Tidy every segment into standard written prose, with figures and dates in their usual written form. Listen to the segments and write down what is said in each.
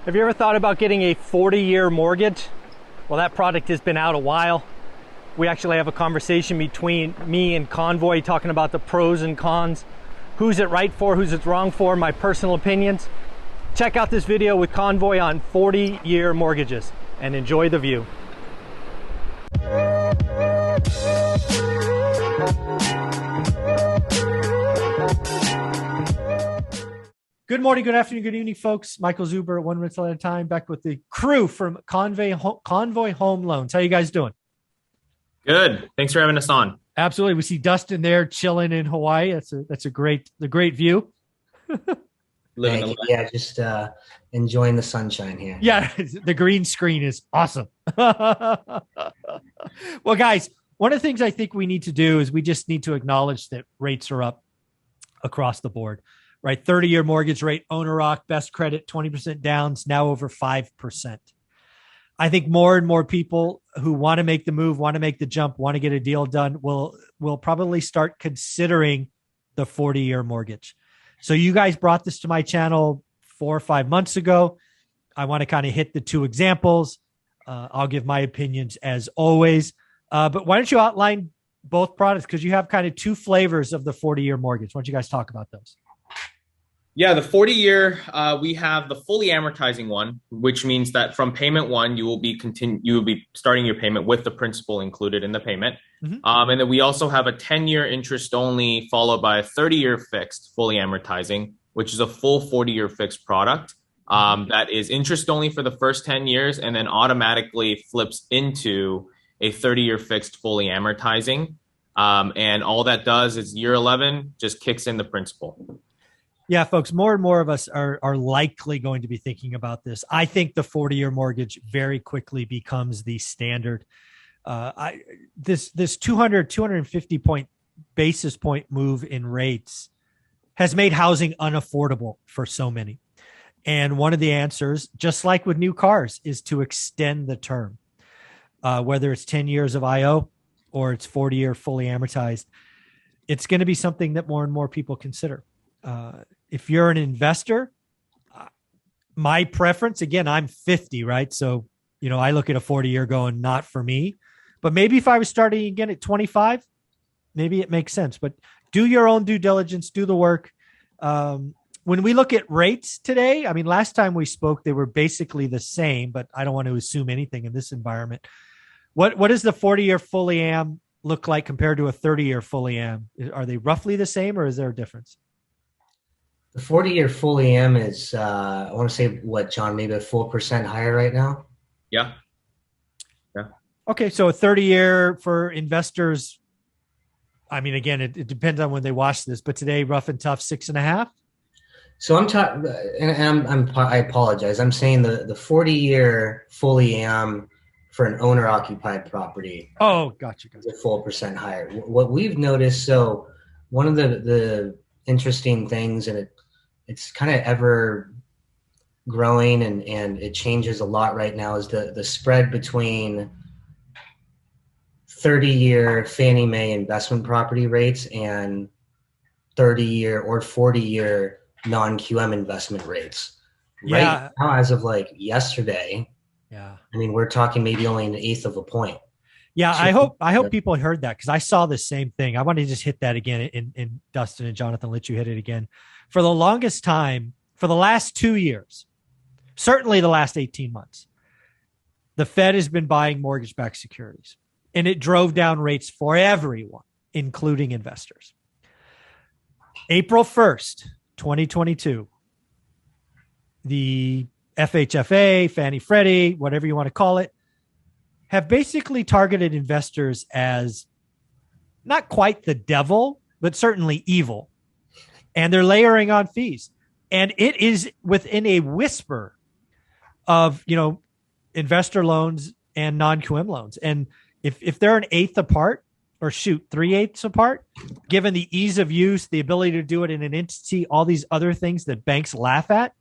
Have you ever thought about getting a 40-year mortgage? Well, that product has been out a while. We actually have a conversation between me and Convoy talking about the pros and cons, who's it right for, who's it wrong for, my personal opinions. Check out this video with Convoy on 40-year mortgages and enjoy the view. Good morning, good afternoon, good evening, folks. Michael Zuber at One Rental at a Time, back with the crew from Convoy Home Loans. How you guys doing? Good. Thanks for having us on. Absolutely. We see Dustin there chilling in Hawaii. That's a great view. Yeah, just enjoying the sunshine here. Yeah, the green screen is awesome. Well, guys, one of the things I think we need to do is we just need to acknowledge that rates are up across the board. Right, 30-year mortgage rate, owner-occ, best credit, 20% downs, now over 5%. I think more and more people who want to make the move, want to make the jump, want to get a deal done will probably start considering the 40-year mortgage. So you guys brought this to my channel 4 or 5 months ago. I want to kind of hit the two examples. I'll give my opinions as always. But why don't you outline both products? Because you have kind of two flavors of the 40-year mortgage. Why don't you guys talk about those? Yeah, the 40-year, we have the fully amortizing one, which means that from payment one, you will be starting your payment with the principal included in the payment. Mm-hmm. And then we also have a 10-year interest only, followed by a 30-year fixed, fully amortizing, which is a full 40-year fixed product that is interest only for the first 10 years and then automatically flips into a 30-year fixed, fully amortizing. And all that does is year 11 just kicks in the principal. Yeah, folks, more and more of us are likely going to be thinking about this. I think the 40-year mortgage very quickly becomes the standard. This 250 basis point move in rates has made housing unaffordable for so many. And one of the answers, just like with new cars, is to extend the term, whether it's 10 years of IO or it's 40-year fully amortized. It's going to be something that more and more people consider. If you're an investor, my preference, again, I'm 50, right? So, I look at a 40-year going, not for me. But maybe if I was starting again at 25, maybe it makes sense. But do your own due diligence, do the work. When we look at rates today, I mean, last time we spoke, they were basically the same, but I don't want to assume anything in this environment. What does the 40-year fully am look like compared to a 30-year fully am? Are they roughly the same, or is there a difference? The 40-year fully am is, I want to say, what, John, maybe a 4% higher right now? Yeah. Okay, so a 30-year for investors, I mean, again, it depends on when they watch this, but today, rough and tough, 6.5%? So I'm talking, and I apologize. I'm saying the 40-year fully am for an owner-occupied property. Oh, gotcha. Is a 4% higher. What we've noticed, so one of the interesting things, and it's kind of ever growing and it changes a lot right now, is the spread between 30-year Fannie Mae investment property rates and 30-year or 40-year non-QM investment rates. Yeah. Right now, as of like yesterday, yeah, I mean, we're talking maybe only an eighth of a point. Yeah, I hope people heard that, because I saw the same thing. I want to just hit that again, and Dustin and Jonathan, let you hit it again. For the longest time, for the last 2 years, certainly the last 18 months, the Fed has been buying mortgage-backed securities, and it drove down rates for everyone, including investors. April 1st, 2022, the FHFA, Fannie Freddie, whatever you want to call it, have basically targeted investors as not quite the devil, but certainly evil. And they're layering on fees. And it is within a whisper of, investor loans and non-QM loans. And if they're an eighth apart, or 3/8 apart, given the ease of use, the ability to do it in an entity, all these other things that banks laugh at,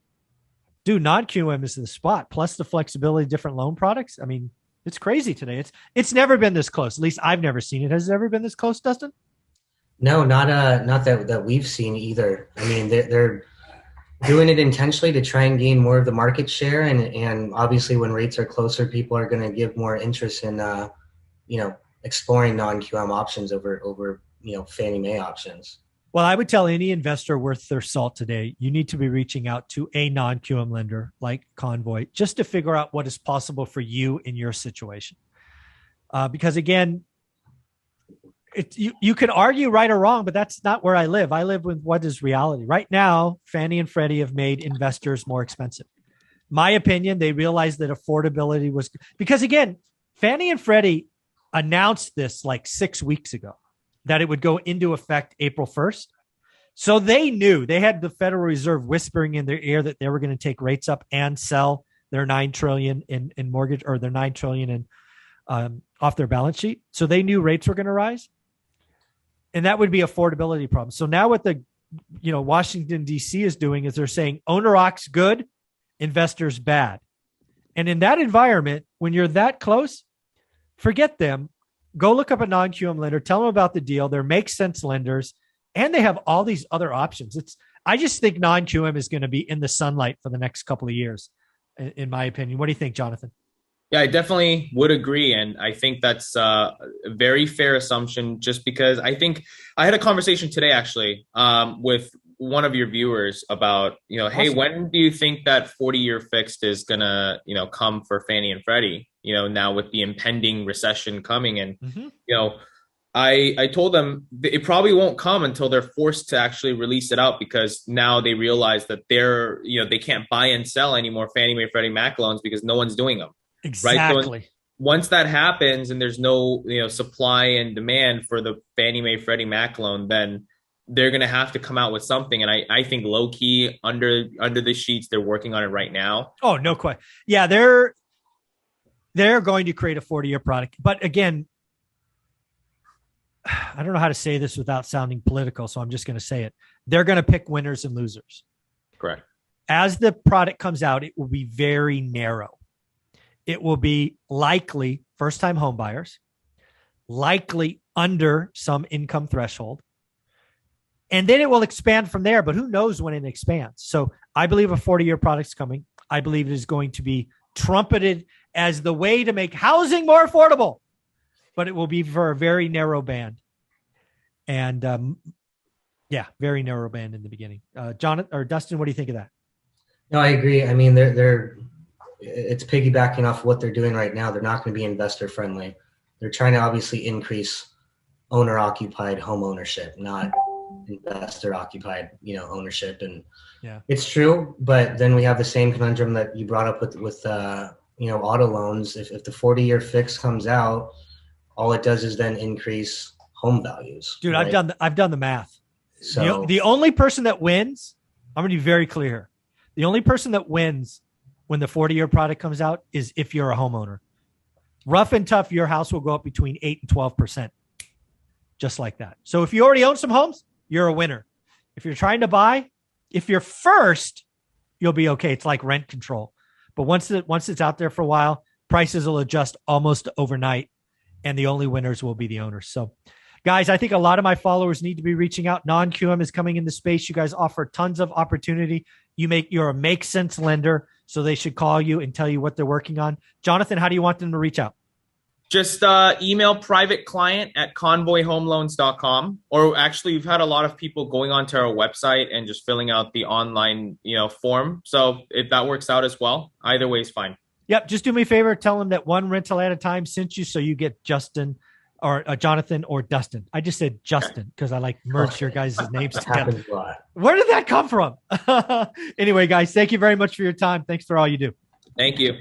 dude, non-QM is the spot. Plus the flexibility of different loan products. I mean, it's crazy today. It's never been this close. At least I've never seen it. Has it ever been this close, Dustin? No, not that we've seen either. I mean, they're doing it intentionally to try and gain more of the market share. And obviously when rates are closer, people are going to give more interest in, exploring non-QM options over Fannie Mae options. Well, I would tell any investor worth their salt today, you need to be reaching out to a non-QM lender like Convoy just to figure out what is possible for you in your situation. Because again, you can argue right or wrong, but that's not where I live. I live with what is reality. Right now, Fannie and Freddie have made investors more expensive. My opinion, they realized that affordability was, because again, Fannie and Freddie announced this like 6 weeks ago, that it would go into effect April 1st. So they knew, they had the Federal Reserve whispering in their ear that they were going to take rates up and sell their $9 trillion in mortgage, or their $9 trillion in off their balance sheet. So they knew rates were going to rise. And that would be affordability problem. So now what the Washington, D.C. is doing is they're saying owner oc's good, investors bad. And in that environment, when you're that close, forget them. Go look up a non-QM lender, tell them about the deal. They're make sense lenders, and they have all these other options. I just think non-QM is going to be in the sunlight for the next couple of years, in my opinion. What do you think, Jonathan? Yeah, I definitely would agree. And I think that's a very fair assumption, just because I think I had a conversation today, actually, with one of your viewers about, awesome. Hey, when do you think that 40-year fixed is going to, come for Fannie and Freddie, now with the impending recession coming? And, I told them it probably won't come until they're forced to actually release it out, because now they realize that they can't buy and sell anymore Fannie Mae, Freddie Mac loans because no one's doing them. Exactly. Right? So once that happens and there's no, supply and demand for the Fannie Mae, Freddie Mac loan, then they're going to have to come out with something. And I think low key under the sheets, they're working on it right now. Oh, no question. Yeah. They're going to create a 40-year product. But again, I don't know how to say this without sounding political, so I'm just going to say it. They're going to pick winners and losers. Correct. As the product comes out, it will be very narrow. It will be likely first-time home buyers, likely under some income threshold, and then it will expand from there. But who knows when it expands? So I believe a 40-year product's coming. I believe it is going to be trumpeted as the way to make housing more affordable, but it will be for a very narrow band. And very narrow band in the beginning. Jonathan or Dustin, what do you think of that? No, I agree. I mean, it's piggybacking off what they're doing right now. They're not going to be investor friendly. They're trying to obviously increase owner occupied home ownership, not investor occupied, ownership. And it's true. But then we have the same conundrum that you brought up with auto loans. If the 40-year fix comes out, all it does is then increase home values. Dude, right? I've done the math. So the only person that wins, I'm going to be very clear here. The only person that wins when the 40-year product comes out is if you're a homeowner. Rough and tough, your house will go up between 8 and 12%, just like that. So if you already own some homes, you're a winner. If you're trying to buy, if you're first, you'll be okay. It's like rent control. But once it's out there for a while, prices will adjust almost overnight, and the only winners will be the owners. So, guys, I think a lot of my followers need to be reaching out. Non-QM is coming into space. You guys offer tons of opportunity. You're a make sense lender, so they should call you and tell you what they're working on. Jonathan, how do you want them to reach out? Just email privateclient@convoyhomeloans.com. Or actually, we've had a lot of people going onto our website and just filling out the online, form. So if that works out as well, either way is fine. Yep. Just do me a favor. Tell them that one rental at a time sent you, so you get Justin or Jonathan or Dustin. I just said Justin because I merged your guys' names together. Where did that come from? Anyway, guys, thank you very much for your time. Thanks for all you do. Thank you.